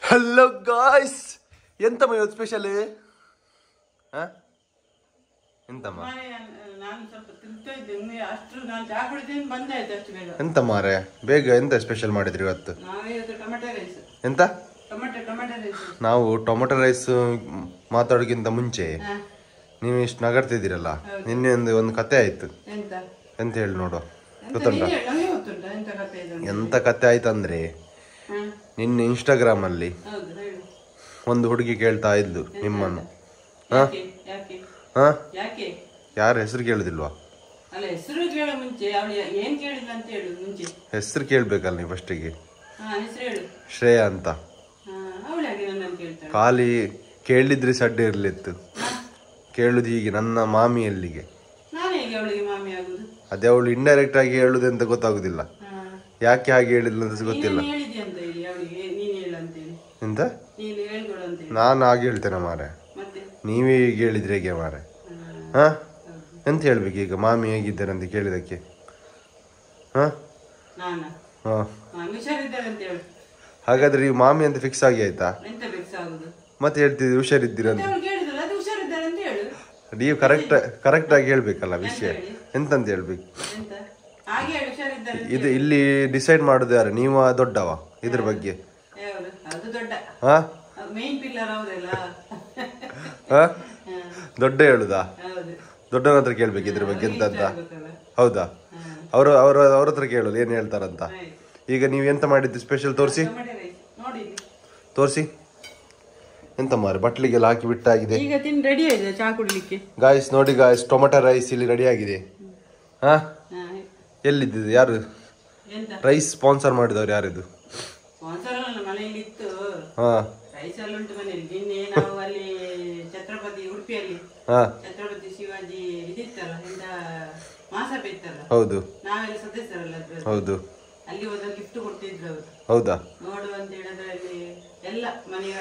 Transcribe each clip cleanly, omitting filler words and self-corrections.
Hello guys, ಎಂತಮ್ಮ ಇವತ್ತು special? ಎಂತಮ್ಮ ಎಂತ ಮಾರೆ ಬೇಗ ಎಂತ ಸ್ಪೆಷಲ್ ಮಾಡಿದ್ರಿ ಇವತ್ತು? ಎಂತ? ನಾವು ಟೊಮೆಟೊ ರೈಸ್ ಮಾತಾಡೋಕ್ಕಿಂತ ಮುಂಚೆ ನೀವು ಇಷ್ಟು ನಗರ್ತಿದ್ದೀರಲ್ಲ, ನಿನ್ನೆ ಒಂದು ಕತೆ ಆಯ್ತು. ಎಂತ ಹೇಳಿ ನೋಡುವ, ಗೊತ್ತುಂಟ? ಎಂತ ಕತೆ ಆಯ್ತಂದ್ರೆ, ನಿನ್ನೆ ಇನ್ಸ್ಟಾಗ್ರಾಮ್ ಅಲ್ಲಿ ಒಂದು ಹುಡುಗಿ ಕೇಳ್ತಾ ಇದ್ಲು ನಿಮ್ಮನ್ನು. ಯಾರ ಹೆಸರು ಕೇಳುದಿಲ್ವಾ? ಹೆಸರು ಕೇಳ್ಬೇಕಲ್ಲ ನೀವು ಫಸ್ಟಿಗೆ. ಶ್ರೇಯಾ ಅಂತ. ಖಾಲಿ ಕೇಳಿದ್ರೆ ಸಡ್ಡೆ ಇರ್ಲಿತ್ತು, ಕೇಳುದು ಹೀಗೆ ನನ್ನ ಮಾಮಿಯಲ್ಲಿಗೆ. ಅದೇ ಅವಳು ಇಂಡೈರೆಕ್ಟ್ ಆಗಿ ಹೇಳುದು ಅಂತ ಗೊತ್ತಾಗುದಿಲ್ಲ, ಯಾಕೆ ಹಾಗೆ ಹೇಳಿದ್ಲು ಅಂತ ಗೊತ್ತಿಲ್ಲ. ಎಂತ? ನಾನು ಹಾಗೆ ಹೇಳ್ತೇನೆ ಮಾರೆ, ನೀವೇ ಹೀಗೆ ಹೇಳಿದ್ರೆ ಹೇಗೆ ಮಾರೆ? ಎಂತ ಹೇಳ್ಬೇಕು ಈಗ? ಮಾಮಿ ಹೇಗಿದ್ದಾರೆ ಅಂತ ಕೇಳಿದಕ್ಕೆ ಹಾಗಾದ್ರೆ ನೀವು ಮಾಮಿ ಅಂತ ಫಿಕ್ಸ್ ಆಗಿ ಆಯ್ತಾ? ಮತ್ತೆ ಹೇಳ್ತಿದ್ರಿ ಹುಷಾರಿದ್ದೀರ ಅಂತ. ನೀವು ಕರೆಕ್ಟ್ ಆಗಿ ಹೇಳ್ಬೇಕಲ್ಲ ವಿಷಯ. ಎಂತಂತ ಹೇಳ್ಬೇಕು ಇದು? ಇಲ್ಲಿ ಡಿಸೈಡ್ ಮಾಡುದು ಯಾರು? ನೀವು ದೊಡ್ಡವ ಇದ್ರ ಬಗ್ಗೆ? ದೊಡ್ಡ ಹೇಳುದಾ? ದೊಡ್ಡನ ಹತ್ರ ಕೇಳ್ಬೇಕು ಇದ್ರ ಬಗ್ಗೆ ಎಂತಂತ. ಹೌದಾ? ಅವ್ರ ಹತ್ರ ಕೇಳೋದು ಏನ್ ಹೇಳ್ತಾರಂತ. ಈಗ ನೀವ್ ಎಂತ ಮಾಡಿದ್ದು ಸ್ಪೆಷಲ್ ತೋರಿಸಿ ಎಂತ ಮಾರೆ, ಬಟ್ಲಿಗೆಲ್ಲ ಹಾಕಿ ಬಿಟ್ಟಾಗಿದೆ. ಗಾಯ್ಸ್ ನೋಡಿ ಗಾಯ್ಸ್, ಟೊಮೆಟೊ ರೈಸ್ ಇಲ್ಲಿ ರೆಡಿ ಆಗಿದೆ. ಎಲ್ಲಿದ್ದು? ಯಾರು ರೈಸ್ ಸ್ಪಾನ್ಸರ್ ಮಾಡಿದವ್ರು? ಯಾರಿದು? ಛತ್ರಪತಿ ಶಿವಾಜಿ ಇದಿತ್ತಲ್ಲ, ಮಾಸಭೆ ಇತ್ತಲ್ಲ, ಹೌದು ನಾವೆಲ್ಲ ಸದಸ್ಯರಲ್ಲ ಹೌದು, ಅಲ್ಲಿ ಒಂದು ಗಿಫ್ಟ್ ಕೊಡ್ತಿದ್ರು ಅವರು. ಹೌದಾ? ನೋಡು ಅಂತ ಹೇಳಿದ್ರಲ್ಲಿ ಎಲ್ಲ ಮನೆಯ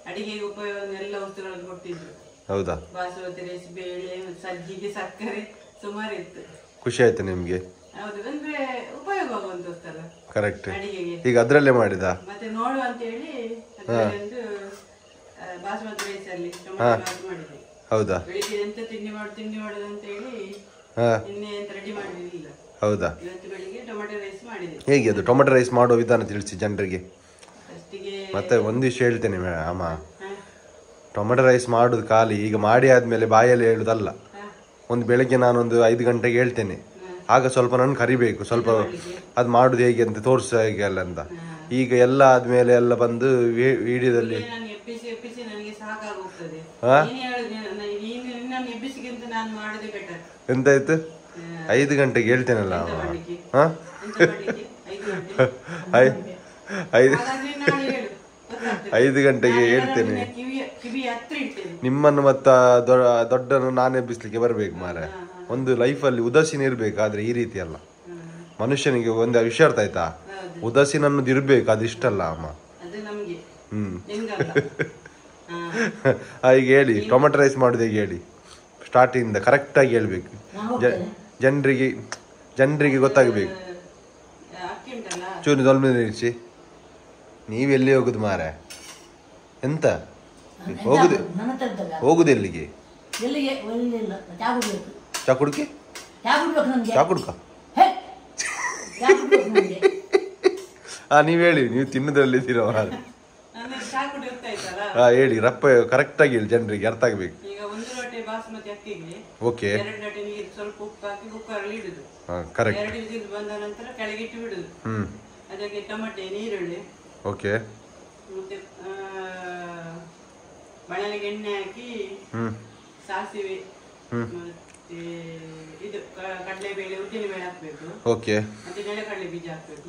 ಅಡಿಗೆಗೆ ಉಪಯೋಗ ಎಲ್ಲ ವಸ್ತುಗಳನ್ನು ಕೊಡ್ತಿದ್ರು. ಹೌದಾ? ಬಾಸುಮತಿ ರೈಸ್, ಬೇಳೆ, ಸಜ್ಜಿಗೆ, ಸಕ್ಕರೆ ಸುಮಾರು ಇತ್ತು. ಖುಷಿ ಆಯ್ತು ನಿಮ್ಗೆ? ಹೌದು, ಅಂದ್ರೆ ಉಪಯೋಗ ಆಗುವಂತ ವಸ್ತಲ್ಲ ಕರೆಕ್ಟ್. ಅಡಿಗೆಗೆ. ಈಗ ಅದ್ರಲ್ಲೇ ಮಾಡಿದ ಮತ್ತೆ ನೋಡು ಅಂತ ಹೇಳಿ ಒಂದು ಬಾಸುಮತಿ ರೈಸ್ ಅಲ್ಲಿ ಟೊಮೆಟೊ ಮಾಡಿದೆ. ಹೌದಾ? ಬೆಳಿಗ್ಗೆ ಎಂತ ತಿಂಡಿ ಮಾಡುದು ಅಂತ ಹೇಳಿ ನಿನ್ನೆ ಎಂತ ರೆಡಿ ಮಾಡಿರ್ಲಿಲ್ಲ. ಹೌದಾ? ಇವತ್ತು ಬೆಳಿಗ್ಗೆ ಟೊಮೆಟೊ ರೈಸ್ ಮಾಡಿದೆ. ಹೇಗೆ ಅದು ಟೊಮೆಟೊ ರೈಸ್ ಮಾಡೋ ವಿಧಾನ ತಿಳಿಸಿ ಜನರಿಗೆ. ಮತ್ತೆ ಒಂದು ವಿಷಯ ಹೇಳ್ತೇನೆ ಅಮ್ಮ, ಟೊಮೆಟೊ ರೈಸ್ ಮಾಡುದು ಖಾಲಿ ಈಗ ಮಾಡಿ ಆದ್ಮೇಲೆ ಬಾಯಲ್ಲಿ ಹೇಳುದಲ್ಲ. ಒಂದು ಬೆಳಗ್ಗೆ ನಾನೊಂದು 5 ಗಂಟೆಗೆ ಹೇಳ್ತೇನೆ, ಆಗ ಸ್ವಲ್ಪ ನನ್ಗೆ ಕರಿಬೇಕು, ಸ್ವಲ್ಪ ಅದು ಮಾಡುದು ಹೇಗೆ ಅಂತ ತೋರ್ಸ ಹೇಗೆ ಅಲ್ಲ ಅಂತ. ಈಗ ಎಲ್ಲ ಆದ್ಮೇಲೆ ಎಲ್ಲ ಬಂದು ವಿಡಿಯೋದಲ್ಲಿ ಎಂತಾಯ್ತು? 5 ಗಂಟೆಗೆ ಹೇಳ್ತೇನಲ್ಲ ಅಮ್ಮ. 5 ಗಂಟೆಗೆ ಹೇಳ್ತೇನೆ ನಿಮ್ಮನ್ನು. ಮತ್ತ ದೊಡ್ಡನ್ನು ನಾನೇ ಎಬ್ಬಿಸ್ಲಿಕ್ಕೆ ಬರ್ಬೇಕು ಮಾರೆ. ಒಂದು ಲೈಫಲ್ಲಿ ಉದಾಸೀನ ಇರ್ಬೇಕು, ಆದ್ರೆ ಈ ರೀತಿ ಅಲ್ಲ. ಮನುಷ್ಯನಿಗೆ ಒಂದು ವಿಷಯ ಅರ್ಥ ಆಯ್ತಾ? ಉದಾಸೀನ ಅನ್ನೋದು ಇರ್ಬೇಕು, ಅದು ಇಷ್ಟಲ್ಲ ಅಮ್ಮ. ಈಗ ಹೇಳಿ, ಟೊಮೆಟೊ ರೈಸ್ ಮಾಡುದು ಹೇಗೆ ಹೇಳಿ? ಸ್ಟಾರ್ಟಿಂಗ್ ಇಂದ ಕರೆಕ್ಟ್ ಆಗಿ ಹೇಳ್ಬೇಕು, ಜನರಿಗೆ ಗೊತ್ತಾಗಬೇಕು. ಚೂರು ಸ್ವಲ್ಪ ನಿಲ್ಸಿ. ನೀವೆಲ್ಲಿ ಹೋಗುದು ಮಾರೆ? ಎಂತ ಹೋಗುದು ಎಲ್ಲಿಗೆ? ಚಾಕುಡ್ಕ ನೀವ್ ಹೇಳಿ, ನೀವು ತಿನ್ನೋದ್ರಲ್ಲಿದ್ದೀರ. ಹೇಳಿ ರಪ್ಪ, ಕರೆಕ್ಟ್ ಆಗಿ ಹೇಳಿ, ಜನರಿಗೆ ಅರ್ಥ ಆಗ್ಬೇಕು. ಓಕೆ, ಸ್ವಲ್ಪ ಉಪ್ಪು ಹಾಕಿ ಕುಕ್ಕರಲ್ಲಿ ಇಡುದು. ಕರೆಕ್ಟ್. 2 ವಿಸಿಲ್ ಬಂದ ನಂತರ ಕೆಳಗಿಟ್ಟು ಬಿಡುದು. ಅದಕ್ಕೆ ಟೊಮೆಟೆ, ನೀರುಳ್ಳಿ, ಓಕೆ, ಮತ್ತೆ ಬಾಣಲೆಗೆ ಎಣ್ಣೆ ಹಾಕಿ ಸಾಸಿವೆ, ಮತ್ತೆ ಇದು ಕಡಲೆಬೇಳೆ, ಉದ್ದಿನಬೇಳೆ ಹಾಕ್ಬೇಕು. ಓಕೆ, ಮತ್ತೆ ನೆಲಕಡಲೆ ಬೀಜ ಹಾಕ್ಬೇಕು.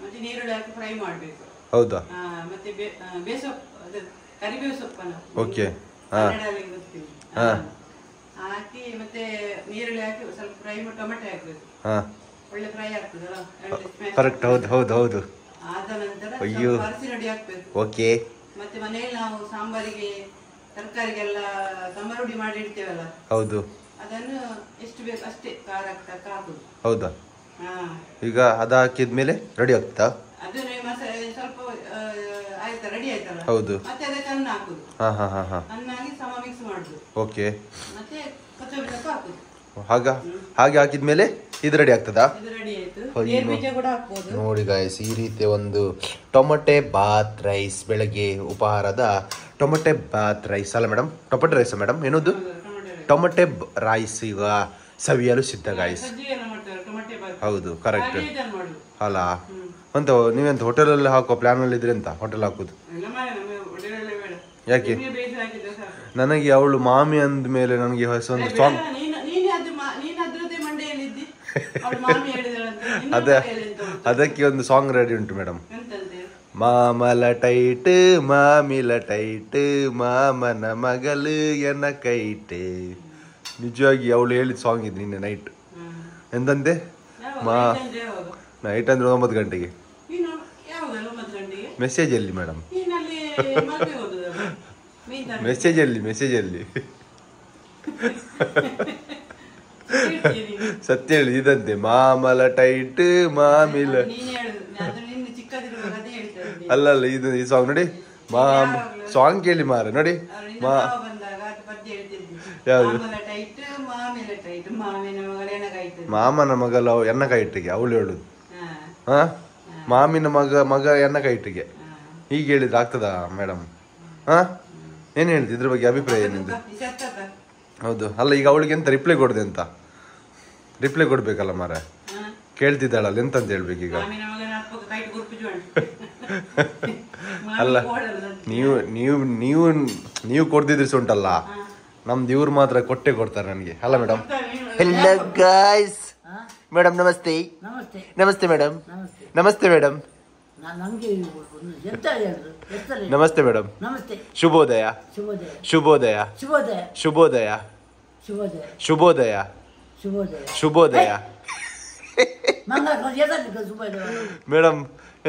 ಮತ್ತೆ ನೀರುಳ್ಳಿ ಹಾಕಿ ಫ್ರೈ ಮಾಡ್ಬೇಕು. ಹೌದಾ? ಮತ್ತೆ ಬೇಸೊಪ್ಪು, ಕರಿಬೇವು ಸೊಪ್ಪನ್ನು, ಓಕೆ, ಹಾಕಿ ಮತ್ತೆ ನೀರುಳ್ಳಿ ಹಾಕಿ ಸ್ವಲ್ಪ ಫ್ರೈ ಮಾಡಿ ಟೊಮೆಟೊ ಹಾಕ್ಬೇಕು. ಒಳ್ಳೆ ಫ್ರೈ ಆಗ್ತದಲ್ಲ. ಕರೆಕ್ಟ್. ಹೌದು. ಆದ ನಂತರ ಅರಸಿನ ಹುಡಿ ಹಾಕ್ಬೇಕು. ಓಕೆ. ಮತ್ತೆ ಮನೆಯಲ್ಲಿ ನಾವು ಸಾಂಬಾರಿಗೆ ತರಕಾರಿಗೆಲ್ಲ ಸಾಂಬಾರು ಹುಡಿ ಮಾಡಿ ಇಡ್ತೇವಲ್ಲ, ಹೌದು, ಅದನ್ನು ಎಷ್ಟು ಬೇಕು ಅಷ್ಟೇ ಖಾರ ಹಾಕುದು. ಹೌದಾ? ಈಗ ಅದು ಹಾಕಿದ್ಮೇಲೆ ರೆಡಿ ಆಗ್ತಾ? ಅದನ್ನ ಮಸಾಲೆ ಸ್ವಲ್ಪ ಆಯ್ತಾ ರೆಡಿ ಆಯ್ತಲ್ಲ, ಹೌದು. ಮತ್ತೆ ಅದಕ್ಕೆ ಅನ್ನ ಹಾಕುದು. ಹಾ ಹಾ ಹಾ ಹಾ. ಅನ್ನ ಹಾಕಿ ಸಮ ಮಿಕ್ಸ್ ಮಾಡುದು. ಓಕೆ. ಮತ್ತೆ ಕೊತ್ತಂಬರಿ ಸೊಪ್ಪು ಹಾಕುದು. ಹಾಗೆ ಹಾಕಿದ್ಮೇಲೆ ಇದು ರೆಡಿ ಆಗ್ತದಾ? ಇದು ರೆಡಿ ಆಯ್ತು. ಗೇರು ಬೀಜ ಕೂಡ ಹಾಕ್ಬೋದು. ನೋಡಿ ಗಾಯ್ಸ್, ಈ ರೀತಿಯ ಒಂದು ಟೊಮಟೆ ಬಾತ್ ರೈಸ್, ಬೆಳಗ್ಗೆ ಉಪಹಾರದ ಟೊಮಟೆ ಬಾತ್ ರೈಸ್ ಅಲ್ಲ ಮೇಡಮ್, ಟೊಮಟೆ ರೈಸ್ ಮೇಡಮ್, ಏನದು ಟೊಮಟೆ ರೈಸ್ ಈಗ ಸವಿಯಲು ಸಿದ್ಧ ಗಾಯ್ಸ್. ಹೌದು, ಕರೆಕ್ಟ್ ಅಲ್ಲ. ಅಂತ ನೀವೆಂತ ಹೋಟೆಲಲ್ಲಿ ಹಾಕೋ ಪ್ಲಾನಲ್ಲಿ ಇದ್ರೆ ಅಂತ ಹೋಟೆಲ್ ಹಾಕುದು? ಯಾಕೆ? ನನಗೆ ಅವಳು ಮಾಮಿ ಅಂದ ಮೇಲೆ ನನಗೆ ಒಂದು ಸಾಂಗ್, ಅದಕ್ಕೆ ಒಂದು ಸಾಂಗ್ ರೆಡಿ ಉಂಟು ಮೇಡಮ್. ಮಾಮಲ ಟೈಟ್ ಮಾಮಿಲ ಟೈಟ್ ಮಾಮನ ಮಗಳು ಎನ್ನ ಕೈಟ್. ನಿಜವಾಗಿ ಅವಳು ಹೇಳಿದ ಸಾಂಗ್ ಇದು ನಿನ್ನೆ ನೈಟ್. ಎಂತಂತೆ? ನೈಟ್ ಅಂದ್ರೆ 9 ಗಂಟೆಗೆ ಮೆಸೇಜ್ ಎಲ್ಲಿ ಮೇಡಮ್? ಮೆಸೇಜ್ ಎಲ್ಲಿ ಸತ್ಯ ಹೇಳಿ. ಇದಂತೆ ಮಾಮಲ ಟೈಟ್ ಮಾಮಿಲ. ಅಲ್ಲಲ್ಲ, ಇದು ಈ ಸಾಂಗ್ ನೋಡಿ, ಸಾಂಗ್ ಕೇಳಿ ಮಾರ ನೋಡಿ. ಯಾವುದು? ಮಾಮನ ಮಗಲ ಎನ್ನ ಕೈಟಿಗೆ ಅವಳು ಹೇಳುದು. ಹಾ, ಮಾಮಿನ ಮಗ ಎನ್ನ ಕೈಟಿಗೆ ಹೀಗೆ ಹೇಳಿದ್ರೆ ಆಗ್ತದಾ ಮೇಡಮ್? ಹಾ, ಏನ್ ಹೇಳ್ತಿ ಇದ್ರ ಬಗ್ಗೆ ಅಭಿಪ್ರಾಯ ಏನಿದೆ? ಹೌದು ಅಲ್ಲ, ಈಗ ಅವಳಿಗೆ ಎಂತ ರಿಪ್ಲೈ ಕೊಡದೆ ಅಂತ? ರಿಪ್ಲೈ ಕೊಡ್ಬೇಕಲ್ಲ ಮಾರ, ಕೇಳ್ತಿದ್ದಾಳಲ್ಲ ಎಂತಂತ ಹೇಳ್ಬೇಕು ಈಗ? ಅಲ್ಲ, ನೀವು ಕೊಡ್ತಿದ್ರಿ ಸುಂಟಲ್ಲ, ನಮ್ದು ಇವ್ರು ಮಾತ್ರ ಕೊಡ್ತಾರೆ ನನಗೆ ಅಲ್ಲ ಮೇಡಮ್? ಹೆಲೋ ಗಾಯ್ಸ್, ಮೇಡಮ್ ನಮಸ್ತೆ. ನಮಸ್ತೆ ಮೇಡಮ್. ನಮಸ್ತೆ ಮೇಡಮ್. ನಮಸ್ತೆ ಮೇಡಮ್. ಶುಭೋದಯ. ಶುಭೋದಯ. ಶುಭೋದಯ. ಶುಭೋದಯ. ಶುಭೋದಯ. ಮೇಡಮ್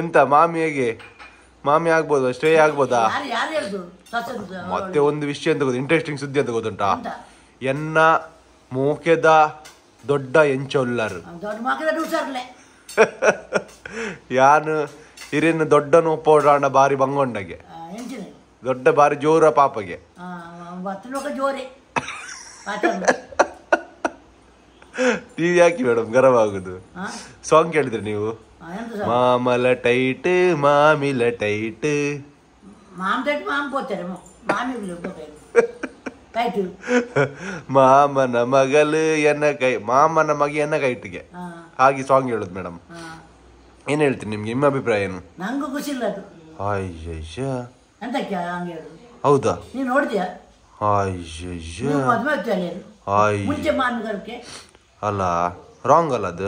ಎಂತ ಮಾಮಿ ಹೇಗೆ? ಮಾಮಿ ಆಗ್ಬೋದಾ? ಶ್ರೇಯ ಆಗ್ಬೋದಾ? ಮತ್ತೆ ಒಂದು ವಿಷಯ ಅಂತ ಗೊತ್ತು, ಇಂಟ್ರೆಸ್ಟಿಂಗ್ ಸುದ್ದಿ ಅಂತ ಗೊತ್ತುಂಟಾ? ಎನ್ನ ಮೂಕೆದ ದೊಡ್ಡ ಎಂಚೊಲ್ಲರು ಯಾನು ಹಿರಿಯನ ದೊಡ್ಡನು ಒಪ್ಪೋಡಾಣ ಬಾರಿ ಬಂಗೊಂಡಗೆ ದೊಡ್ಡ ಬಾರಿ ಜೋರ ಪಾಪಗೆ. ನೀವು ಯಾಕೆ ಮೇಡಮ್ ಗರಂ ಆಗುದು? ಸಾಂಗ್ ಕೇಳಿದ್ರಿ ನೀವು? ಮಾಮಲ ಟೈಟ್ ಮಾಮಿಲ ಟೈಟ್. ಮಾಮನ ಮಗಳು ಎನ್ನ ಕೈ, ಮಾಮನ ಮಗ ಎನ್ನ ಕೈಟಿಗೆ, ಹಾಗೆ ಸಾಂಗ್ ಹೇಳುದು ಮೇಡಮ್. ಏನ್ ಹೇಳ್ತೀನಿ ನಿಮ್ಗೆ? ನಿಮ್ಮ ಅಭಿಪ್ರಾಯ ಏನು? ನಂಗೂ ಖುಷಿ ಇಲ್ಲ ಅದು. ಅಯ್ಯಯ್ಯ, ಹೌದಾ? ನೀನ್ ನೋಡಿದ್ಯಾ? ಅಯ್ಯಯ್ಯ, ಮುಂಚೆ ಮಾನಗರಕ್ಕೆ ಅಲ್ಲ, ರಾಂಗ್ ಅಲ್ಲ ಅದು?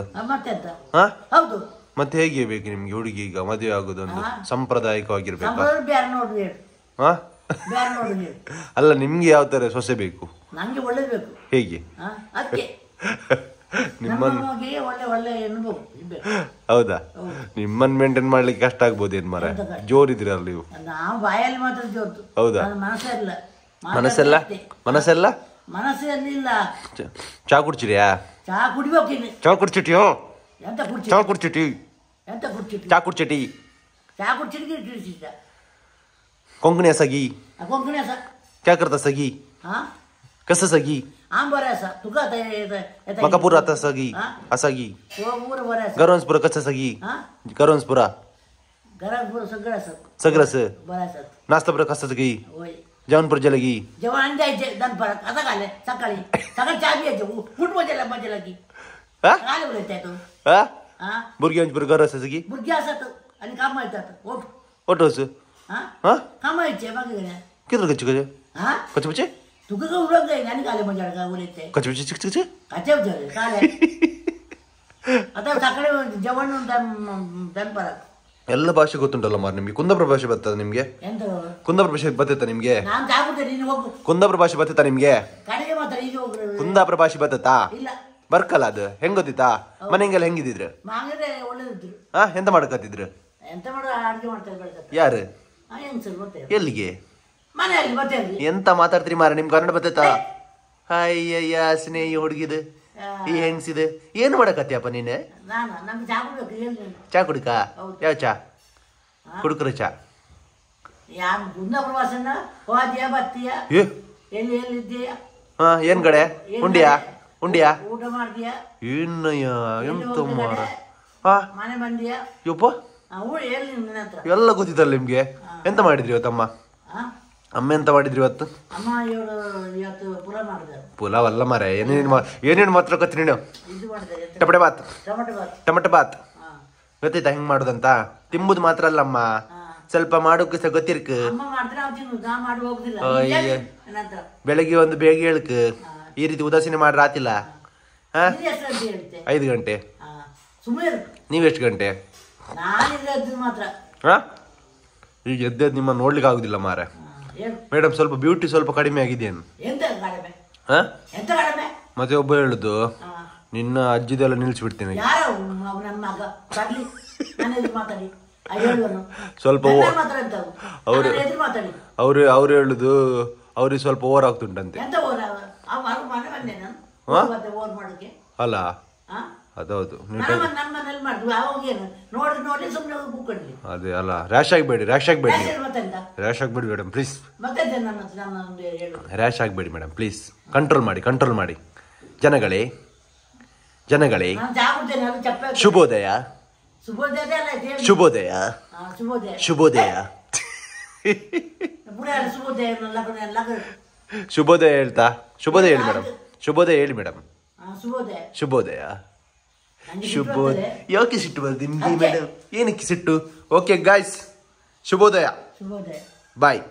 ಹೌದು. ಮತ್ತೆ ಹೇಗೆ ಬೇಕು ನಿಮ್ಗೆ ಹುಡುಗಿ? ಈಗ ಮದುವೆ ಆಗುದೊಂದು ಸಾಂಪ್ರದಾಯಿಕವಾಗಿರ್ಬೇಕು. ಅಲ್ಲ, ನಿಮ್ಗೆ ಯಾವ ತರ ಸೊಸೆ ಬೇಕು? ನಂಗೆ ಒಳ್ಳೇದು ಬೇಕು. ಹೇಗೆ? ಹೌದಾ? ನಿಮ್ಮನ್ ಮೇಂಟೈನ್ ಮಾಡ್ಲಿಕ್ಕೆ ಕಷ್ಟ ಆಗ್ಬೋದು ಏನ್ ಮರ? ಜೋರಿದ್ರಲ್ಲ ನೀವು. ಹೌದಾ? ಮನಸ್ಸೆಲ್ಲ ಮನಸ್ಸೆಲ್ಲ ಚಾ ಕುಡ್ಚಿರಿಯಾ? ಚಾ ಕುಡಿಬೇಕು. ಚಾ ಕುಡ್ಚಿಟಿಯೋ? ಎಂತ ಕುಡ್ಚಿ? ಚಾ ಕುಡ್ಚಿಟಿ. ಎಂತ ಕುಡ್ಚಿಟಿ? ಚಾ ಕುಡ್ಚಿಟಿ. ಚಾ ಕುಡ್ಚಿಟಿ. ಕೊಂಕಣಿ ಸಗಿ. ಕೊಂಕಣಿ ಸ क्या करता सगी? कसं सगी? आंबऱ्याचा तुका मकापूर आता सगी असगी गरवंसपुरा कसं सगी? गरवंसपुरा सगळं नाश्ता पुरा कसं सगी? जेवण पुरा जलगी. जेवण द्यायचे दनपरात आता घाले सकाळी सकाळी चहा प्यायचे फुट मजा लागी. काय बोलत तू? बुरग्यांची पुरा घर असं सगी बुरगी असत आणि काम येतात. ओटोस कामायचे बाकी किती कच्चे कच्चे कच्चे बच्चे तुका का उडक जाईल आणि काले मजा का बोलते कच्चे बच्चे चिक चिक कच्चे झाले काले. आता सकाळी जेवण दनपरात ಎಲ್ಲ ಭಾಷೆ ಗೊತ್ತುಂಟಲ್ಲ ಮಾರ್ ನಿಮ್ಗೆ? ಕುಂದಾಪುರ ಭಾಷೆ ಬರ್ತದ ನಿಮ್ಗೆ? ಕುಂದಾಪುರ ಭಾಷೆ ಬರ್ತೈತಾ ನಿಮ್ಗೆ? ಕುಂದಾಪುರ ಭಾಷೆ ಬರ್ತೈತಾ ನಿಮ್ಗೆ? ಕುಂದಾಪುರ ಭಾಷೆ ಬರ್ತೈತಾ? ಬರ್ಕಲ್ಲ ಅದು ಹೆಂಗ್ ಗೊತ್ತಿತ್ತಾ? ಮನೆಗೆಲ್ಲ ಹೆಂಗಿದ್ರು? ಎಂತ ಮಾಡಕತ್ತಿದ್ರು? ಯಾರು? ಎಲ್ಲಿಗೆ? ಎಂತ ಮಾತಾಡ್ತೀರಿ ಮಾರ? ನಿಮ್ ಕನ್ನಡ ಬರ್ತೈತಾ? ಅಯ್ಯಯ್ಯ ಸ್ನೇಹಿ ಹುಡುಗಿದು ಈ ಹೆಂಗ್ಸಿದೆ. ಏನು ಮಾಡಕತ್ತೀಯಪ್ಪ ನೀನೆ? ಚಾ ಕುಡಿಕ? ಯಾವ ಚಾ ಕುಡುಕ್ರ? ಚಾ ಯಾರು ಕುಂದಾಪುರ ವಾಸನ ಹೋದ್ಯಾ ಬತ್ತೀಯ ಏ ಎಲ್ಲಿದ್ದೀಯ ಹಾ ಏನ್ ಕಡೆ ಉಂಡಿಯಾ ಊಟ ಮಾಡ್ತೀಯಾ ಏನಯ್ಯ ಎಂತ ಮಾರ ಹಾ ಮನೆ ಬಂದಿಯಾ ಯಪ್ಪ ಎಲ್ಲಿ ನಿನ್ನ ಹತ್ರ ಎಲ್ಲ ಗೊತ್ತಿದ್ದಲ್ಲ ನಿಮ್ಗೆ ಎಂತ ಮಾಡಿದ್ರಿ ಇವತ್ತಮ್ಮ ಅಮ್ಮ ಎಂತ ಮಾಡಿದ್ರಿ ಇವತ್ತು ಅಮ್ಮ ಇವರು ಇವತ್ತು ಪುಲಾವ್ ಮಾಡಿದ್ದಾರೆ ಪುಲಾವ್ ಅಲ್ಲ ಮಾರೆ ಏನೇನು ಮಾತ್ರ ಗೊತ್ತಿ ನೀನು ಇದು ಮಾಡಿದ್ದಾರೆ ಟೊಮೆಟೊ ಬಾತ್ ಟೊಮೆಟೊ ಬಾತ್ ಗೊತ್ತಾಯ್ತಾ ಹೆಂಗ್ ಮಾಡುದಂತ ತಿಂಬುದು ಮಾತ್ರ ಅಲ್ಲಮ್ಮ ಸ್ವಲ್ಪ ಮಾಡೋಕೆ ಸಹ ಗೊತ್ತಿರ್ಕ ಅಮ್ಮ ಮಾಡಿದ್ರೆ ನಾವು ತಿನ್ನು ನಾ ಮಾಡಿ ಹೋಗುದಿಲ್ಲ ನನ್ನ ಹತ್ರ ಬೆಳಗ್ಗೆ ಒಂದು ಬೇಗ ಹೇಳ್ಕ ಈ ರೀತಿ ಉದಾಸೀನ ಮಾಡ್ರ ಆತಿಲ್ಲ ಹಾ ನೀನು ಎಷ್ಟು ಗಂಟೆ ಹೇಳ್ತೆ 5 ಗಂಟೆ ಸುಮ್ಮನೆ ನೀವೆಷ್ಟು ಗಂಟೆ ನಾನಿಲ್ಲ ಎದ್ದು ಮಾತ್ರ ಹಾ ಈಗ ಎದ್ದೆದ್ದು ನಿಮ್ಮ ನೋಡ್ಲಿಕ್ಕೆ ಆಗುದಿಲ್ಲ ಮಾರೆ ಹೇಳು ಮೇಡಮ್ ಸ್ವಲ್ಪ ಬ್ಯೂಟಿ ಸ್ವಲ್ಪ ಕಡಿಮೆ ಆಗಿದೆಯೇನು ಎಂತ ಕಡಿಮೆ ಹಾ ಎಂತ ಕಡಿಮೆ ಮತ್ತೆ ಒಬ್ಬ ಹೇಳುದು ನಿನ್ನ ಅಜ್ಜಿದೆಲ್ಲ ನಿಲ್ಸ್ಬಿಡ್ತೀನಿ ಯಾರು ನನ್ನ ಮಗ ಬರ್ಲಿ ನಾನು ಎದುರು ಮಾತಾಡಿ ಹೇಳುವನು ಸ್ವಲ್ಪ ಮಾತಾಡ್ತಾವು ಅವ್ರು ಎದುರು ಮಾತಾಡಿ ಅವ್ರು ಹೇಳುದು ಅವ್ರಿಗೆ ಸ್ವಲ್ಪ ಓವರ್ ಆಗ್ತುಂಟಂತೆ ಎಂತ ಓರ್ ಮನೆ ಬಂದೆ ನಾನು ಓರ್ ಮಾಡೋಕೆ ಅಲ್ಲ ಅದೌದು ನನ್ನ ಮನೇಲಿ ಮಾಡಿದ್ವಿ ಅವಾಗ ಏನು ನೋಡಿ ಸುಮ್ಮನೆ ಕೂತ್ಕೊಂಡ್ಲಿ ಅದೇ ಅಲ್ಲ ರ್ಯಾಶ್ ಆಗ್ಬೇಡಿ ಮತ್ತೆಂತ ರ್ಯಾಶ್ ಆಗ್ಬೇಡಿ ಮೇಡಮ್ ಪ್ಲೀಸ್ ಮತ್ತೆ ನನ್ನ ಹೇಳು ರ್ಯಾಶ್ ಆಗ್ಬೇಡಿ ಮೇಡಮ್ ಪ್ಲೀಸ್ ಕಂಟ್ರೋಲ್ ಮಾಡಿ ಜನಗಳೇ ನಾನು ಚಾ ಕುಡ್ತೇನೆ ಅದು ಚಪ್ಪೆ ಶುಭೋದಯ ಶುಭೋದಯ ಅಲ್ಲ ಇದು ಹೇಳು. ಶುಭೋದಯ ಶುಭೋದಯ ಪುರ ಶುಭೋದಯ ಲಗ್ನ ಶುಭೋದಯ ಹೇಳ್ತಾ ಶುಭೋದಯ ಹೇಳಿ ಮೇಡಮ್ ಶುಭೋದಯ ಹೇಳಿ ಮೇಡಮ್ ಶುಭೋದಯ ಶುಭೋದಯ ಯಾಕೆ ಸಿಟ್ಟು ಬರ್ತದೆ ನಿಮ್ಗೆ ಮೇಡಮ್ ಏನಕ್ಕೆ ಸಿಟ್ಟು ಓಕೆ ಗಾಯ್ಸ್ ಶುಭೋದಯ ಶುಭೋದಯ ಬಾಯ್